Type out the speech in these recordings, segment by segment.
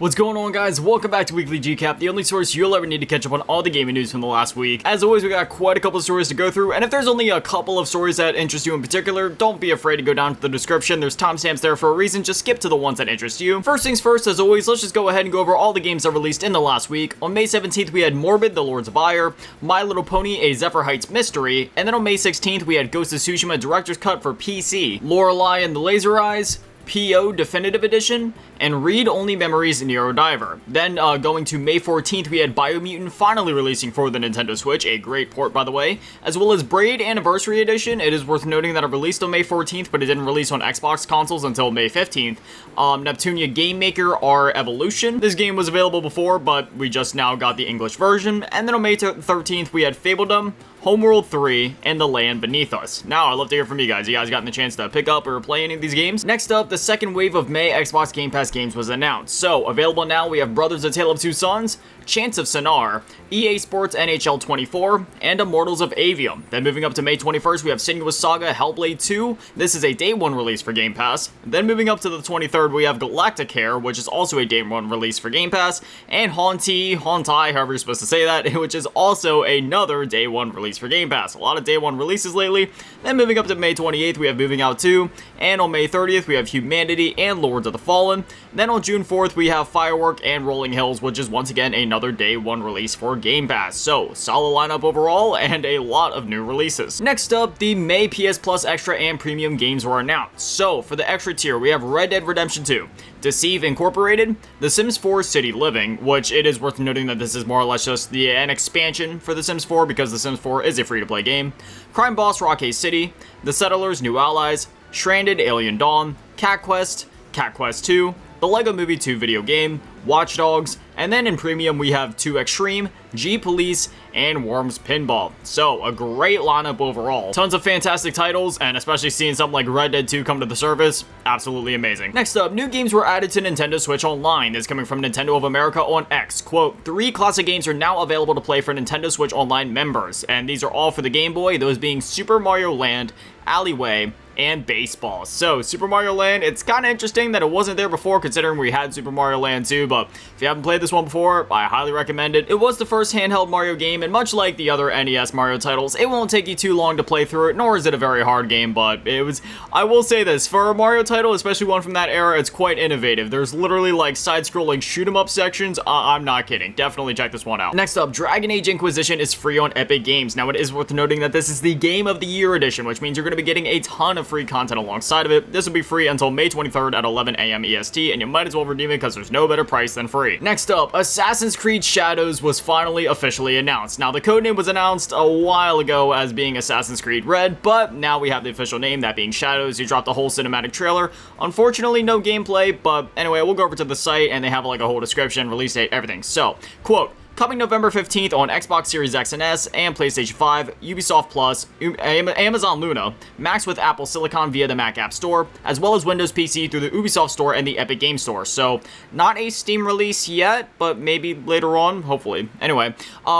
What's going on, guys? Welcome back to Weekly GCap, the only source you'll ever need to catch up on all the gaming news from the last week. As always, we got quite a couple of stories to go through, and if there's only a couple of stories that interest you in particular, don't be afraid to go down to the description. There's timestamps there for a reason. Just skip to the ones that interest you. First things first, as always, let's just go ahead and go over all the games that released in the last week. On May 17th, we had Morbid, The Lords of Ire, My Little Pony, A Zephyr Heights Mystery, and then on May 16th, we had Ghost of Tsushima Director's Cut for PC, Lorelei and the Laser Eyes, PO Definitive Edition, and Read Only Memories Nero Diver. Then going to May 14th, we had Biomutant finally releasing for the Nintendo Switch, a great port by the way, as well as Braid Anniversary Edition. It is worth noting that it released on May 14th, but it didn't release on Xbox consoles until May 15th. Neptunia Game Maker R Evolution. This game was available before, but we just now got the English version. And then on May 13th, we had Fabledom, Homeworld 3, and The Land Beneath Us. Now, I'd love to hear from you guys. You guys gotten the chance to pick up or play any of these games? Next up, the second wave of May Xbox Game Pass games was announced. So, available now, we have Brothers: A Tale of Two Sons, Chants of Sonar, EA Sports NHL 24, and Immortals of Avium. Then moving up to May 21st, we have Senua's Saga Hellblade 2. This is a day one release for Game Pass. Then moving up to the 23rd, we have Galacticare, which is also a day one release for Game Pass, and Hauntai, however you're supposed to say that, which is also another day one release for Game Pass. A lot of day one releases lately. Then moving up to May 28th, we have Moving Out 2, and on May 30th, we have Humanity and Lords of the Fallen. Then on June 4th, we have Firework and Rolling Hills, which is once again another day one release for Game Pass. So, solid lineup overall, and a lot of new releases. Next up, the May PS Plus Extra and Premium games were announced. So, for the Extra tier, we have Red Dead Redemption 2, Deceive Incorporated, The Sims 4 City Living, which it is worth noting that this is more or less just an expansion for The Sims 4 because The Sims 4 is a free-to-play game, Crime Boss Rockay City, The Settlers New Allies, Stranded Alien Dawn, Cat Quest 2, the LEGO Movie 2 video game, Watch Dogs, and then in Premium we have 2 Extreme, G-Police, and Worms Pinball. So, a great lineup overall. Tons of fantastic titles, and especially seeing something like Red Dead 2 come to the surface, absolutely amazing. Next up, new games were added to Nintendo Switch Online. This is coming from Nintendo of America on X. Quote, 3 classic games are now available to play for Nintendo Switch Online members, and these are all for the Game Boy, those being Super Mario Land, Alleyway, and Baseball. So, Super Mario Land, it's kind of interesting that it wasn't there before considering we had Super Mario Land 2, but if you haven't played this one before, I highly recommend it. It was the first handheld Mario game, and much like the other NES Mario titles, it won't take you too long to play through it, nor is it a very hard game, but it was, I will say this, for a Mario title, especially one from that era, it's quite innovative. There's literally like side-scrolling shoot-'em-up sections. I'm not kidding. Definitely check this one out. Next up, Dragon Age Inquisition is free on Epic Games. Now, it is worth noting that this is the Game of the Year edition, which means you're going to be getting a ton of free content alongside of it. This will be free until May 23rd at 11 a.m. EST, and you might as well redeem it because there's no better price than free. Next up, Assassin's Creed Shadows was finally officially announced. Now, the codename was announced a while ago as being Assassin's Creed Red, but now we have the official name, that being Shadows. You dropped a whole cinematic trailer. Unfortunately, no gameplay, but anyway, we'll go over to the site, and they have like a whole description, release date, everything. So, quote, coming November 15th on Xbox Series X and S and PlayStation 5, Ubisoft Plus, Amazon Luna, Max with Apple Silicon via the Mac App Store, as well as Windows PC through the Ubisoft Store and the Epic Game Store. So, not a Steam release yet, but maybe later on, hopefully. Anyway,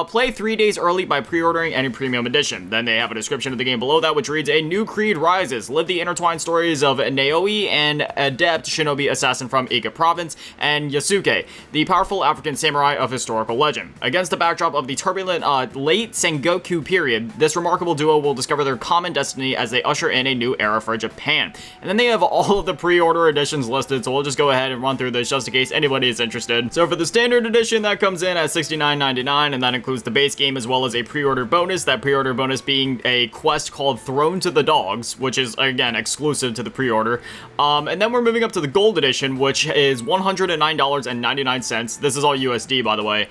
play 3 days early by pre-ordering any premium edition. Then they have a description of the game below that, which reads, A new creed rises. Live the intertwined stories of Naoi, an adept shinobi assassin from Iga Province, and Yasuke, the powerful African samurai of historical legend. Against the backdrop of the turbulent late Sengoku period, this remarkable duo will discover their common destiny as they usher in a new era for Japan. And then they have all of the pre-order editions listed, so we'll just go ahead and run through this just in case anybody is interested. So for the standard edition, that comes in at $69.99, and that includes the base game as well as a pre-order bonus, that pre-order bonus being a quest called Throne to the Dogs, which is, again, exclusive to the pre-order. And then we're moving up to the gold edition, which is $109.99. This is all USD, by the way.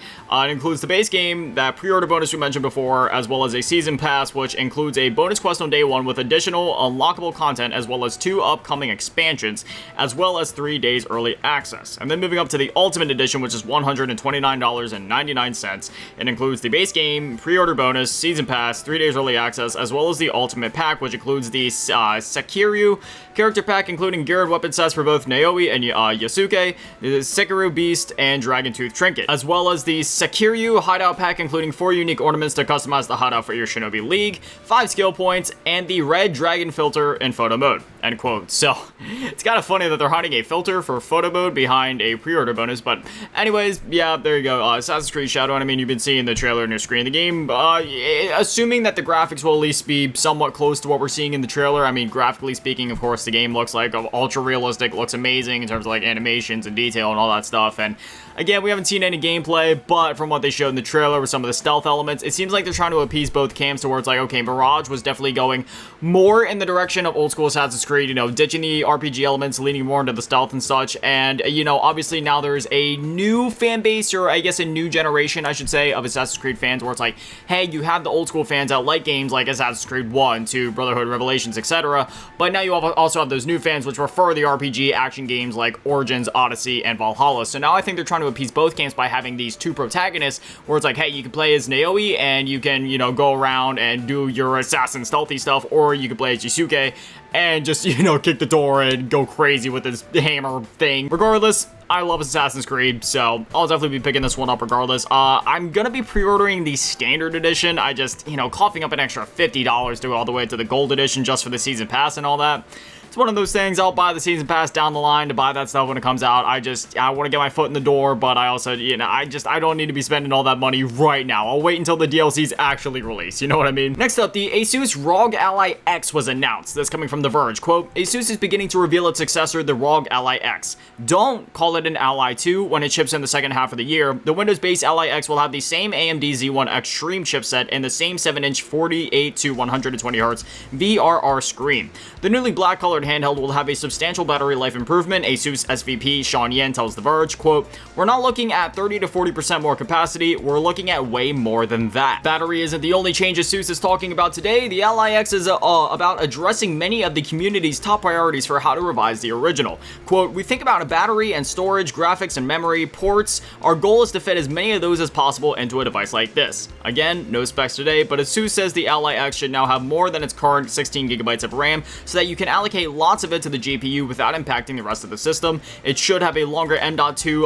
It includes the base game, that pre-order bonus we mentioned before, as well as a season pass, which includes a bonus quest on day 1 with additional unlockable content, as well as 2 upcoming expansions, as well as 3 days early access. And then moving up to the Ultimate Edition, which is $129.99. It includes the base game, pre-order bonus, season pass, 3 days early access, as well as the Ultimate Pack, which includes the Sekiryu Character pack including geared weapon sets for both Naomi and Yasuke, the Sekiryu Beast, and Dragon Tooth Trinket, as well as the Sekiryu hideout pack including 4 unique ornaments to customize the hideout for your Shinobi League, 5 skill points, and the red dragon filter in photo mode, end quote. So, it's kind of funny that they're hiding a filter for photo mode behind a pre-order bonus, but anyways, yeah, there you go. Assassin's Creed Shadowrun, I mean, you've been seeing the trailer on your screen of the game. Assuming that the graphics will at least be somewhat close to what we're seeing in the trailer, I mean, graphically speaking, of course, the game looks like ultra realistic, looks amazing in terms of like animations and detail and all that stuff, and again, we haven't seen any gameplay, but from what they showed in the trailer with some of the stealth elements, it seems like they're trying to appease both camps towards like, okay, Mirage was definitely going more in the direction of old school Assassin's Creed, you know, ditching the RPG elements, leaning more into the stealth and such, and, you know, obviously now there's a new fan base, or I guess a new generation, I should say, of Assassin's Creed fans, where it's like, hey, you have the old school fans that like games like Assassin's Creed 1, 2, Brotherhood, Revelations, etc., but now you also have those new fans which prefer the RPG action games like Origins, Odyssey, and Valhalla. So now I think they're trying to appease both camps by having these two protagonists where it's like, hey, you can play as Naomi and you can, you know, go around and do your assassin stealthy stuff, or you can play as Yasuke and just, you know, kick the door and go crazy with this hammer thing. Regardless, I love Assassin's Creed, so I'll definitely be picking this one up regardless. I'm gonna be pre-ordering the standard edition. I just, you know, coughing up an extra $50 to go all the way to the gold edition just for the season pass and all that. It's one of those things. I'll buy the season pass down the line to buy that stuff when it comes out. I want to get my foot in the door, but I also, you know, I don't need to be spending all that money right now. I'll wait until the DLCs actually release, you know what I mean? Next up, the Asus ROG Ally X was announced. This coming from The Verge. Quote, Asus is beginning to reveal its successor, the ROG Ally X. Don't call it an Ally 2 when it ships in the second half of the year. The Windows-based Ally X will have the same AMD Z1 Extreme chipset and the same 7-inch 48 to 120 Hz VRR screen. The newly black-colored handheld will have a substantial battery life improvement, Asus SVP Sean Yen tells The Verge, quote, we're not looking at 30 to 40% more capacity, we're looking at way more than that. Battery isn't the only change Asus is talking about today. The Ally X is about addressing many of the community's top priorities for how to revise the original. Quote, we think about a battery and storage, graphics and memory, ports. Our goal is to fit as many of those as possible into a device like this. Again, no specs today, but Asus says the Ally X should now have more than its current 16 gigabytes of RAM so that you can allocate lots of it to the GPU without impacting the rest of the system. It should have a longer M.2 to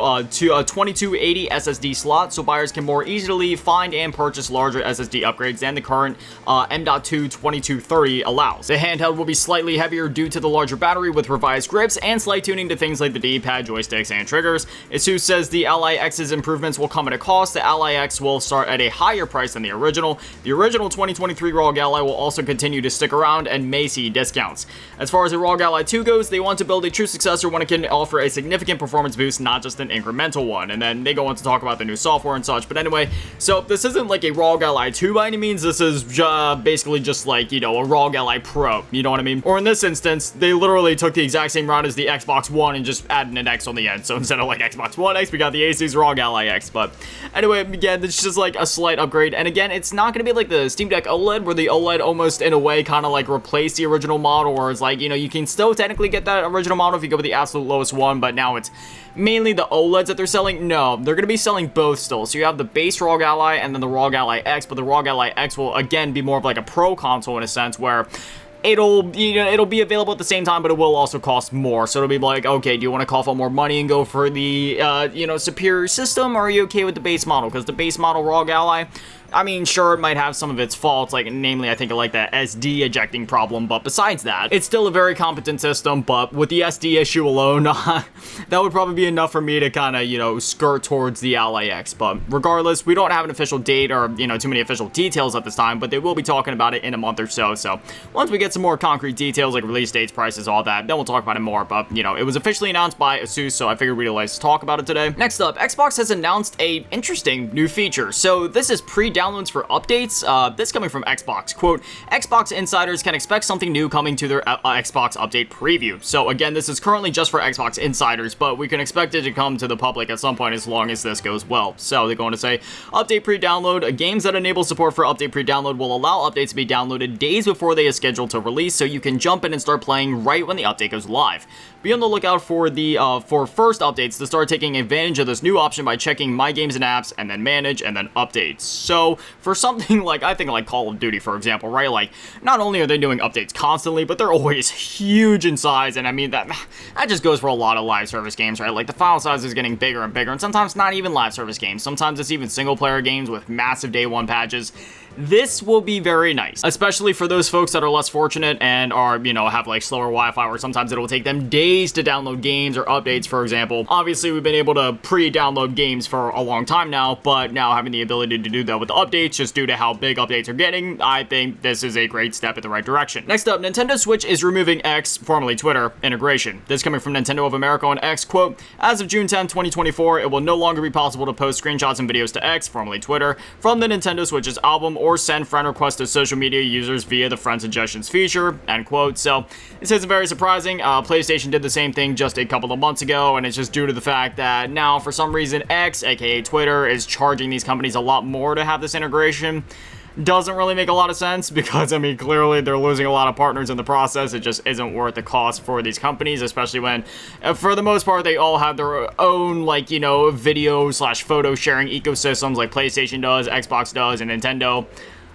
a 2280 SSD slot, so buyers can more easily find and purchase larger SSD upgrades than the current M.2 2230 allows. The handheld will be slightly heavier due to the larger battery with revised grips and slight tuning to things like the D-pad, joysticks, and triggers. Asus says the Ally X's improvements will come at a cost. The Ally X will start at a higher price than the original. The original 2023 ROG Ally will also continue to stick around and may see discounts. As far as the ROG Ally 2 goes, they want to build a true successor when it can offer a significant performance boost, not just an incremental one. And then they go on to talk about the new software and such. But anyway, so this isn't like a ROG Ally 2 by any means. This is basically just like, you know, a ROG Ally Pro. You know what I mean? Or in this instance, they literally took the exact same route as the Xbox One and just added an X on the end. So instead of like Xbox One X, we got the Asus ROG Ally X. But anyway, again, it's just like a slight upgrade. And again, it's not going to be like the Steam Deck OLED, where the OLED almost in a way kind of like replaced the original model, where it's like, you know, you can still technically get that original model if you go with the absolute lowest one, but now it's mainly the OLEDs that they're selling. No, they're going to be selling both still. So you have the base ROG Ally and then the ROG Ally X, but the ROG Ally X will again be more of like a pro console in a sense, where it'll be available at the same time, but it will also cost more. So it'll be like, okay, do you want to cough up more money and go for the superior system, or are you okay with the base model? Because the base model ROG Ally, I mean, sure, it might have some of its faults, like, namely, I think, like that SD ejecting problem, but besides that, it's still a very competent system. But with the SD issue alone, that would probably be enough for me to kind of, you know, skirt towards the Ally X. But regardless, we don't have an official date or, you know, too many official details at this time, but they will be talking about it in a month or so. So once we get some more concrete details, like release dates, prices, all that, then we'll talk about it more. But, you know, it was officially announced by Asus, so I figured we'd like to talk about it today. Next up, Xbox has announced a interesting new feature. So this is pre-downloads for updates. This coming from Xbox. Quote, Xbox insiders can expect something new coming to their Xbox update preview. So again, this is currently just for Xbox insiders, but we can expect it to come to the public at some point as long as this goes well. So they're going to say, update pre-download. Games that enable support for update pre-download will allow updates to be downloaded days before they are scheduled to release, so you can jump in and start playing right when the update goes live. be on the lookout for the for first updates to start taking advantage of this new option by checking My Games and Apps and then Manage and then Updates. So for something like, I think like Call of Duty, for example, right? Like, not only are they doing updates constantly, but they're always huge in size, and I mean, that just goes for a lot of live service games, right? Like, the file size is getting bigger and bigger, and sometimes not even live service games. Sometimes it's even single-player games with massive day one patches. This will be very nice, especially for those folks that are less fortunate and are, you know, have like slower Wi-Fi, where sometimes it will take them days to download games or updates, for example. Obviously, we've been able to pre-download games for a long time now, but now having the ability to do that with the updates, just due to how big updates are getting, I think this is a great step in the right direction. Next up, Nintendo Switch is removing X, formerly Twitter, integration. This coming from Nintendo of America on X, quote, as of June 10, 2024, it will no longer be possible to post screenshots and videos to X, formerly Twitter, from the Nintendo Switch's album or send friend requests to social media users via the friend suggestions feature, end quote. So this isn't very surprising. PlayStation did the same thing just a couple of months ago, and it's just due to the fact that now for some reason X, aka Twitter, is charging these companies a lot more to have this integration. Doesn't really make a lot of sense because, I mean, clearly they're losing a lot of partners in the process. It just isn't worth the cost for these companies, especially when, for the most part, they all have their own, like, you know, video slash photo sharing ecosystems like PlayStation does, Xbox does, and Nintendo.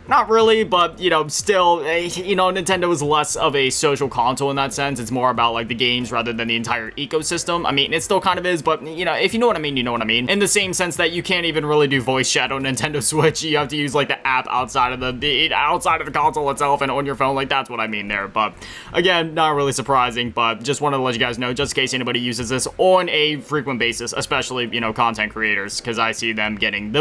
Not really, but, you know, still, you know, Nintendo is less of a social console in that sense. It's more about, like, the games rather than the entire ecosystem. I mean, it still kind of is, but, you know, if you know what I mean, you know what I mean. In the same sense that you can't even really do voice chat on Nintendo Switch. You have to use, like, the app outside of the console itself and on your phone. Like, that's what I mean there. But, again, not really surprising, but just wanted to let you guys know, just in case anybody uses this on a frequent basis, especially, you know, content creators, because I see them getting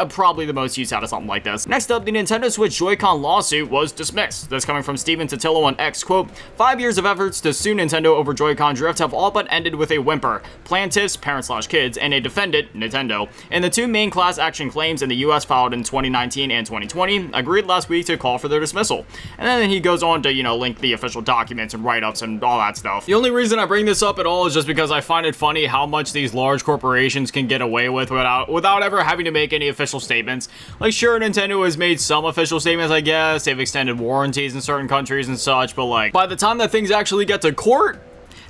probably the most use out of something like this. Next up, the Nintendo Switch Joy-Con lawsuit was dismissed. This coming from Steven Totillo on X, quote, 5 years of efforts to sue Nintendo over Joy-Con drift have all but ended with a whimper. Plaintiffs, parents/kids, and a defendant, Nintendo, and the two main class action claims in the US filed in 2019 and 2020 agreed last week to call for their dismissal. And then he goes on to, you know, link the official documents and write-ups and all that stuff. The only reason I bring this up at all is just because I find it funny how much these large corporations can get away with without ever having to make any official statements. Like, sure, Nintendo has made some official statements, I guess. They've extended warranties in certain countries and such, but like, by the time that things actually get to court,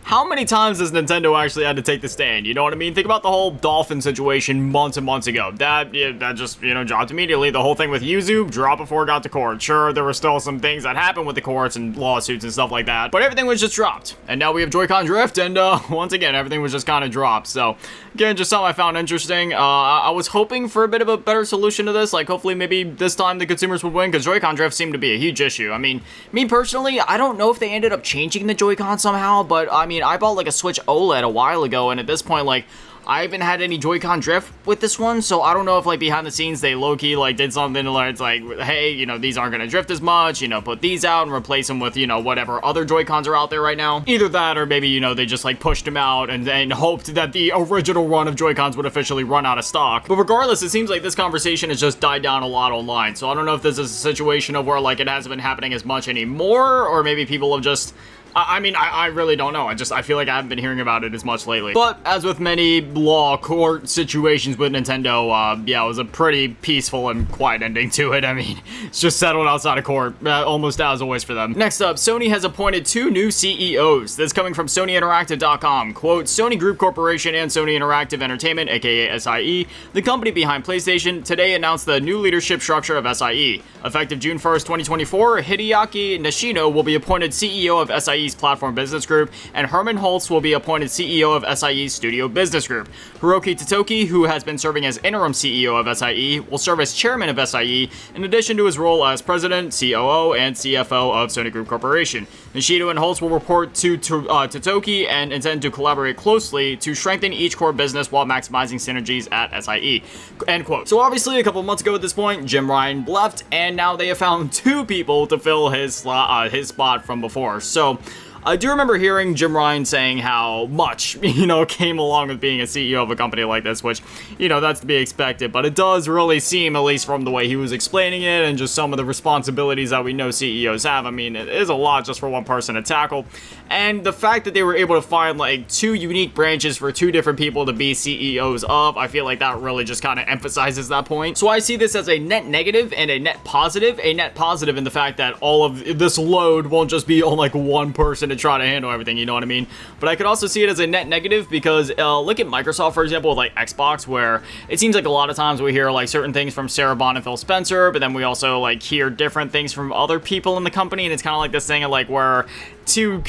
how many times has Nintendo actually had to take the stand? You know what I mean? Think about the whole Dolphin situation months and months ago. That just, you know, dropped immediately. The whole thing with Yuzu dropped before it got to court. Sure, there were still some things that happened with the courts and lawsuits and stuff like that, but everything was just dropped. And now we have Joy-Con drift, and once again, everything was just kind of dropped. So, again, just something I found interesting. I was hoping for a bit of a better solution to this. Like, hopefully maybe this time the consumers would win, because Joy-Con drift seemed to be a huge issue. I mean, me personally, I don't know if they ended up changing the Joy-Con somehow, but I mean, I bought like a Switch OLED a while ago, and at this point, like, I haven't had any Joy-Con drift with this one, so I don't know if, like, behind the scenes they low-key, like, did something where it's like, hey, you know, these aren't gonna drift as much, you know, put these out and replace them with, you know, whatever other Joy-Cons are out there right now. Either that, or maybe, you know, they just, like, pushed them out and then hoped that the original run of Joy-Cons would officially run out of stock. But regardless, it seems like this conversation has just died down a lot online, so I don't know if this is a situation of where, like, it hasn't been happening as much anymore, or maybe people have just... I mean, I really don't know. I feel like I haven't been hearing about it as much lately. But as with many law court situations with Nintendo, yeah, it was a pretty peaceful and quiet ending to it. I mean, it's just settled outside of court, almost as always for them. Next up, Sony has appointed 2 new CEOs. This coming from SonyInteractive.com. Quote, Sony Group Corporation and Sony Interactive Entertainment, aka SIE, the company behind PlayStation, today announced the new leadership structure of SIE. Effective June 1st, 2024, Hideaki Nishino will be appointed CEO of SIE's Platform Business Group, and Herman Holtz will be appointed CEO of SIE's Studio Business Group. Hiroki Totoki, who has been serving as interim CEO of SIE, will serve as chairman of SIE, in addition to his role as president, COO, and CFO of Sony Group Corporation. Nishino and Holtz will report to Totoki and intend to collaborate closely to strengthen each core business while maximizing synergies at SIE. End quote. So obviously, a couple months ago at this point, Jim Ryan left, and now they have found 2 people to fill his spot from before. So I do remember hearing Jim Ryan saying how much, you know, came along with being a CEO of a company like this, which, you know, that's to be expected, but it does really seem, at least from the way he was explaining it and just some of the responsibilities that we know CEOs have, I mean, it is a lot just for one person to tackle, and the fact that they were able to find, like, 2 unique branches for 2 different people to be CEOs of, I feel like that really just kind of emphasizes that point. So I see this as a net negative and a net positive in the fact that all of this load won't just be on, like, one person to to try to handle everything, you know what I mean? But I could also see it as a net negative because look at Microsoft, for example, with like Xbox, where it seems like a lot of times we hear like certain things from Sarah Bond and Phil Spencer, but then we also like hear different things from other people in the company, and it's kind of like this thing of like where two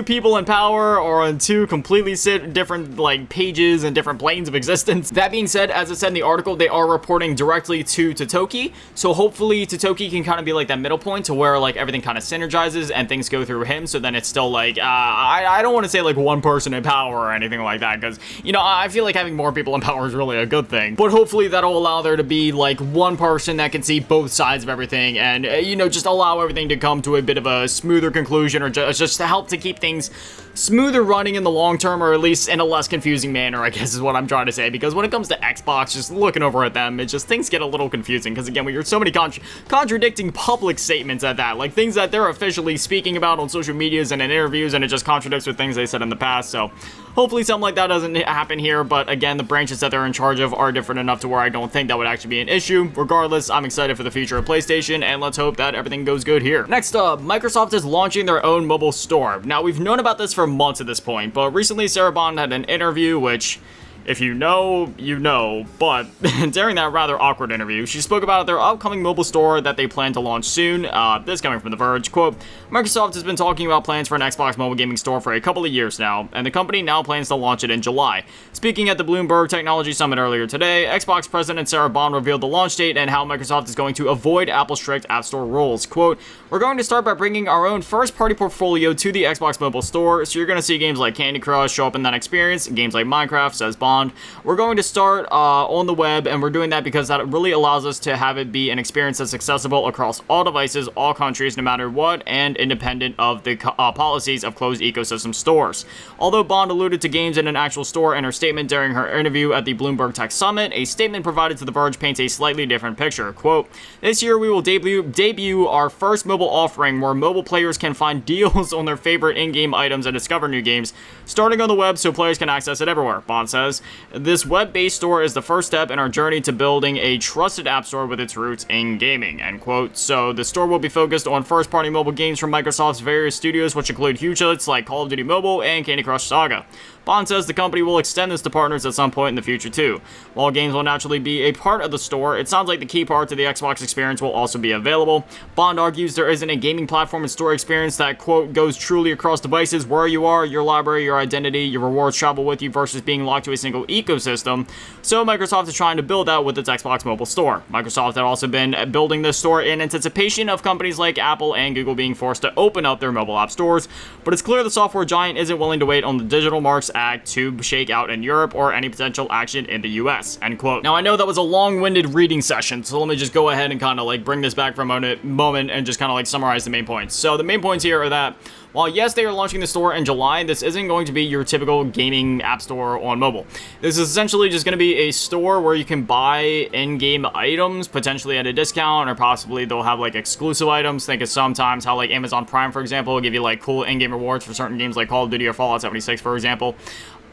people in power or on two completely different like pages and different planes of existence. That being said, as it said in the article, they are reporting directly to Totoki, so hopefully Totoki can kind of be like that middle point to where like everything kind of synergizes and things go through him, so then it's still like I don't want to say like one person in power or anything like that, because you know I feel like having more people in power is really a good thing, but hopefully that'll allow there to be like one person that can see both sides of everything and you know, just allow everything to come to a bit of a smoother conclusion, or just to help to keep things smoother running in the long term, or at least in a less confusing manner, I guess is what I'm trying to say. Because when it comes to Xbox, just looking over at them, it just, things get a little confusing, because again, we hear so many contradicting public statements at that, like things that they're officially speaking about on social medias and in interviews, and it just contradicts with things they said in the past. So hopefully something like that doesn't happen here, but again, the branches that they're in charge of are different enough to where I don't think that would actually be an issue. Regardless, I'm excited for the future of PlayStation, and let's hope that everything goes good here. Next up, Microsoft is launching their own mobile store. Now, we've known about this for months at this point, but recently Sarah Bond had an interview, which, if you know, you know, but during that rather awkward interview, she spoke about their upcoming mobile store that they plan to launch soon. This coming from The Verge, quote, Microsoft has been talking about plans for an Xbox mobile gaming store for a couple of years now, and the company now plans to launch it in July. Speaking at the Bloomberg Technology Summit earlier today, Xbox President Sarah Bond revealed the launch date and how Microsoft is going to avoid Apple's strict App Store rules. Quote, we're going to start by bringing our own first-party portfolio to the Xbox mobile store, so you're going to see games like Candy Crush show up in that experience, games like Minecraft, says Bond. We're going to start on the web, and we're doing that because that really allows us to have it be an experience that's accessible across all devices, all countries, no matter what, and independent of the policies of closed ecosystem stores. Although Bond alluded to games in an actual store in her statement during her interview at the Bloomberg Tech Summit, a statement provided to The Verge paints a slightly different picture. Quote, this year we will debut our first mobile offering where mobile players can find deals on their favorite in-game items and discover new games, starting on the web so players can access it everywhere, Bond says. This web-based store is the first step in our journey to building a trusted app store with its roots in gaming, end quote. So the store will be focused on first-party mobile games from Microsoft's various studios, which include huge hits like Call of Duty Mobile and Candy Crush Saga. Bond says the company will extend this to partners at some point in the future too. While games will naturally be a part of the store, it sounds like the key parts of the Xbox experience will also be available. Bond argues there isn't a gaming platform and store experience that, quote, goes truly across devices where you are, your library, your identity, your rewards travel with you versus being locked to a single ecosystem. So Microsoft is trying to build that with its Xbox mobile store. Microsoft had also been building this store in anticipation of companies like Apple and Google being forced to open up their mobile app stores, but it's clear the software giant isn't willing to wait on the Digital Marks Act to shake out in Europe or any potential action in the US, end quote. Now, I know that was a long-winded reading session, so let me just go ahead and kind of like bring this back for a moment and just kind of like summarize the main points. So the main points here are that while yes, they are launching the store in July, this isn't going to be your typical gaming app store on mobile. This is essentially just going to be a store where you can buy in-game items, potentially at a discount, or possibly they'll have like exclusive items. Think of sometimes how like Amazon Prime, for example, will give you like cool in-game rewards for certain games like Call of Duty or Fallout 76, for example.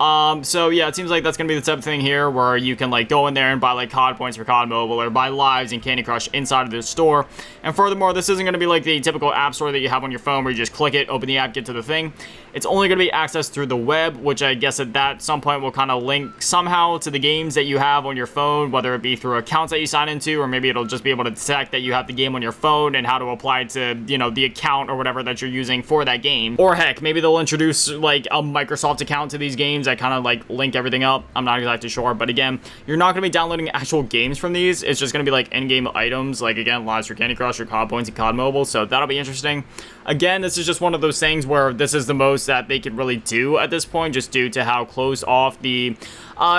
So yeah, it seems like that's gonna be the type of thing here where you can like go in there and buy like COD points for COD Mobile or buy lives in Candy Crush inside of the store. And furthermore, this isn't gonna be like the typical app store that you have on your phone where you just click it, open the app, get to the thing. It's only gonna be accessed through the web, which I guess at that some point will kind of link somehow to the games that you have on your phone, whether it be through accounts that you sign into, or maybe it'll just be able to detect that you have the game on your phone and how to apply it to, you know, the account or whatever that you're using for that game. Or heck, maybe they'll introduce like a Microsoft account to these games that kind of like link everything up. I'm not exactly sure, but again, you're not going to be downloading actual games from these. It's just going to be like in-game items, like again, lives for Candy Crush or COD points and COD Mobile, so that'll be interesting. Again, this is just one of those things where this is the most that they could really do at this point, just due to how closed off the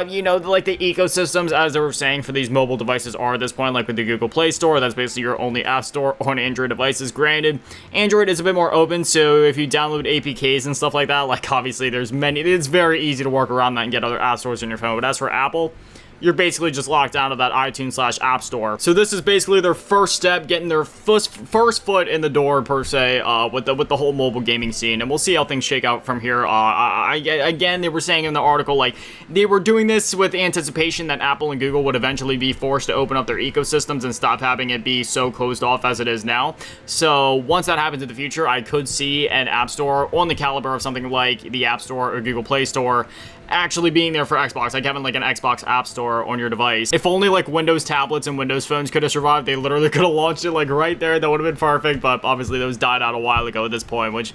you know, like the ecosystems, as they were saying, for these mobile devices are at this point, like with the Google Play Store. That's basically your only app store on Android devices. Granted, Android is a bit more open, so if you download APKs and stuff like that, like obviously there's many, it's very easy to work around that and get other app stores on your phone. But as for Apple, you're basically just locked down to that iTunes/App Store. So this is basically their first step, getting their first foot in the door per se, with the whole mobile gaming scene, and we'll see how things shake out from here. Again, they were saying in the article, like, they were doing this with anticipation that Apple and Google would eventually be forced to open up their ecosystems and stop having it be so closed off as it is now. So once that happens in the future, I could see an App Store on the caliber of something like the App Store or Google Play Store actually being there for Xbox, like having like an Xbox App Store on your device. If only like Windows tablets and Windows phones could have survived, they literally could have launched it like right there. That would have been perfect, but obviously those died out a while ago at this point, which,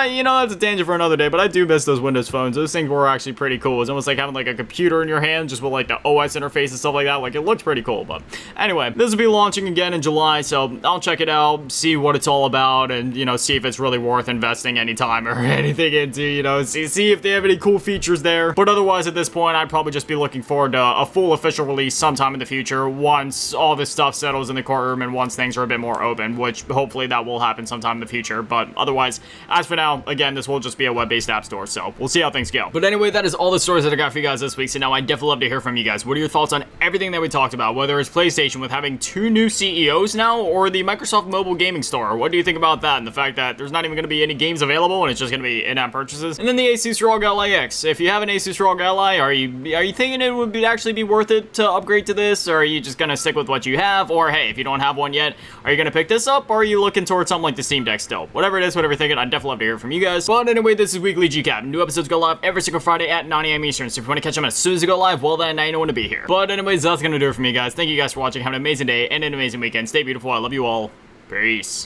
you know, that's a tangent for another day, but I do miss those Windows phones. Those things were actually pretty cool. It's almost like having like a computer in your hand, just with like the OS interface and stuff like that. Like, it looked pretty cool. But anyway, this will be launching again in July, so I'll check it out, see what it's all about, and, you know, see if it's really worth investing any time or anything into, you know, see if they have any cool features there. But otherwise, at this point, I'd probably just be looking forward to a full official release sometime in the future once all this stuff settles in the courtroom and once things are a bit more open, which hopefully that will happen sometime in the future. But otherwise, as for now, again, this will just be a web-based app store, so we'll see how things go. But anyway, that is all the stories that I got for you guys this week, so now I'd definitely love to hear from you guys. What are your thoughts on everything that we talked about, whether it's PlayStation with having 2 new CEOs now, or the Microsoft mobile gaming store? What do you think about that, and the fact that there's not even going to be any games available and it's just going to be in-app purchases? And then the Asus ROG Ally X. If you have an Asus ROG Ally, are you thinking it would actually be worth it to upgrade to this, or are you just gonna stick with what you have? Or hey, if you don't have one yet, are you gonna pick this up, or are you looking towards something like the Steam Deck still? Whatever it is, whatever you're thinking, I'd definitely love to hear from you guys. But anyway, this is Weekly GCap. New episodes go live every single Friday at 9 a.m. Eastern, so if you want to catch them as soon as they go live, well then, now you know when to be here. But anyways, that's gonna do it for me, guys. Thank you guys for watching. Have an amazing day and an amazing weekend. Stay beautiful. I love you all. Peace.